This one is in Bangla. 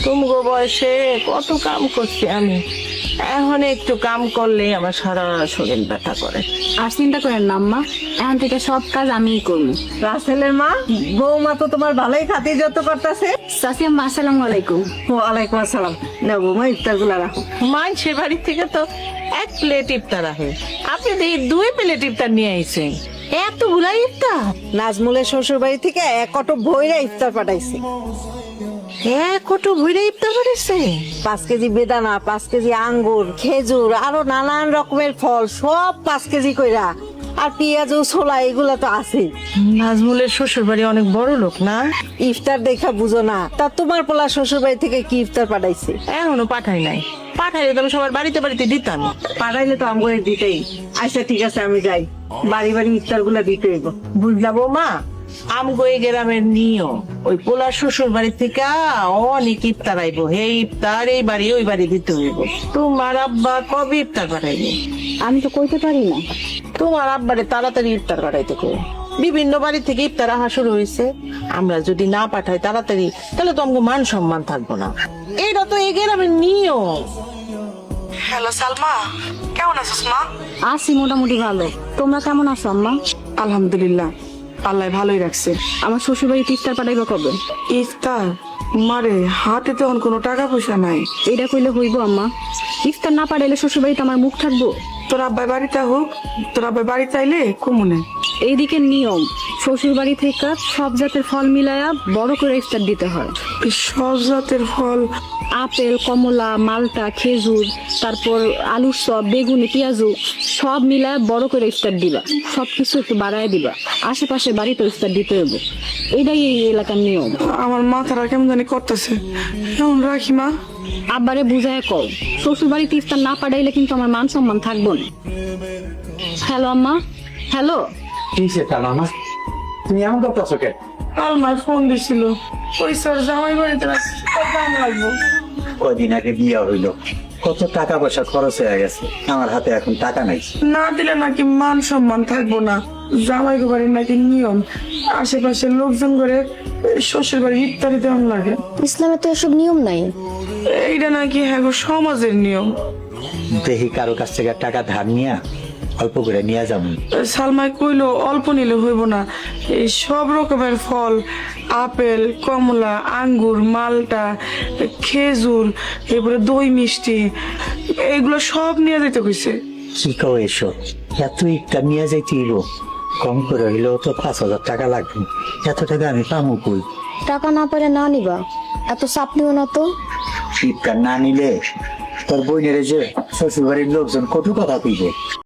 তুমগো বয়সে কত কাম করছি আমি, এখন একটু কাম করলে আমার সারা শরীর ব্যথা করে। আর চিন্তা করেন না আম্মা, এখন থেকে সব কাজ আমিই করবো। রাসেলের মা, বৌমা তো তোমার ভালোই খাতির যত করতেছে। চাচি আম্মা আসসালামু আলাইকুম। ওয়ালাইকুম আসসালাম। না বৌমা, ইফতার গুলা রাখো। সে বাড়ি থেকে তো এক প্লেট ইফতার রাখে, আপনি তো এই 2 প্লেট ইফতার নিয়ে আইছেন। এতগুলা ইফতার? নাজমুলের শ্বশুর বাড়ি থেকে এক অটো ভইরা ইফতার পাঠাইছে। 1 কোটো ভরে ইফতার করেছে। 5 কেজি বেদানা, 5 কেজি আঙ্গুর, খেজুর, আরো নানান রকমের ফল, সব 5 কেজি কইরা। আর পেঁয়াজ ও ছোলা এগুলা তো আছে। নাজমুলের শ্বশুর বাড়ি অনেক বড় লোক না? ইফতার দেখা বুঝো না, তা তোমার পোলা শ্বশুর বাড়ি থেকে কি ইফতার পাঠাইছে? এখনো পাঠাই নাই, পাঠাইলে তো আমি সবার বাড়িতে বাড়িতে দিতাম। পাঠাইলে তো আমগরে দিতেই। আচ্ছা ঠিক আছে, আমি যাই, বাড়ি বাড়ি ইফতার গুলা দিতে হইব। বুঝলা বৌমা, আমগো এই গ্রামের নিয়ম, ওই পোলার শ্বশুর বাড়ি থেকে অনেক ইফতার আইবো, হে ইফতার এই বাড়ি ওই বাড়ি দিতে হইব। তোমার আব্বা কবে ইফতার পাঠাইবে? আমি তো কইতে পারি না। তোমার আব্বারে তাড়াতাড়ি ইফতার পাঠাইতে কো। বিভিন্ন বাড়ি থেকে ইফতার আসা শুরু হয়েছে, আমরা যদি না পাঠাই তাড়াতাড়ি, তাহলে তো আমগো মান সম্মান থাকবো না। এটা তো এই গ্রামের নিয়ম। হ্যালো সালমা, কেমন আছিস মা? আছি মোটামুটি ভালো। তোমরা কেমন আছো আম্মা? আলহামদুলিল্লাহ, আল্লাহ ভালোই রাখছে। আমার শ্বশুর বাড়িতে ইফতার পাঠাইবো কবে? ইফতার? মারে হাতে তো এখন কোনো টাকা পয়সা নাই। এটা কইলে হইব আম্মা? ইফতার না পাঠাইলে শ্বশুর বাড়িতে আমার মুখ থাকবো? তোর আব্বাই বাড়িতে হোক, তোর আব্বাই বাড়িতে আইলে কমুনে। এইদিকে নিয়ম, শ্বশুর বাড়ি থেকে সব জাতের ফল মিলায়া বড় করে ইফতার দিতে হয়। সব জাতের ফল? আপেল, কমলা, মালটা, খেজুর, তারপর আলুর চপ, বেগুনি, পেঁয়াজু সব মিলায় বড় করে ইফতার দিবা। সবকিছু একটু বাড়ায় দিবা, আশেপাশে বাড়িতে ইফতার দিতে হবে। এটাই এই এলাকার নিয়ম। আমার মাথাটা কেমন জানি করতেছে, কেমন রাখি মা? আব্বারে বুঝায় কও, শ্বশুর বাড়িতে ইফতার না পাঠাইলে কিন্তু আমার মান সম্মান থাকবো না। হ্যালো আম্মা। হ্যালো। কিসে কালামা, তুমি এমন করতেছো কে? আলমার ফোন দিছিল, ওই স্যার জামাই বাড়িতে রাখছি, কত দাম লাগবো? কদিন আগে বিয়ে হইলো, কত টাকা পয়সা খরচ হয়ে গেছে, আমার হাতে এখন টাকা নাই। না দিলে নাকি মান সম্মান থাকবো না। জামাই বাড়ির নাকি নিয়ম, আশেপাশের লোকজন করে শ্বশুর বাড়ি ইফতারি দেওয়ান লাগে। ইসলামে তো এসব নিয়ম নাই। এইটা নাকি হ্যাঁ গো সমাজের নিয়ম। দেখি কারো কাছ থেকে টাকা ধার নিয়া অল্প করে নিয়ে যাবো। সালমাই কইলো অল্প নিলে হইব না, এই সব রকমের ফল, আপেল, কমলা, আঙ্গুর, মালটা, খেজুর, এরপরে দই মিষ্টি, এগুলো সব নিয়ে যেতে কইছে। কি কও এসব? এত ইফতার নিয়ে যাইতে হইব? কম করে হইলেও তো 5,000 টাকা লাগবে, এত টাকা আমি পাবো কই? টাকা না পারে না নিবা, এত চাপ নিও না তো। ইফতার না নিলে তোর বোনের যে শ্বশুর বাড়ির লোকজন কত কথা কইবে।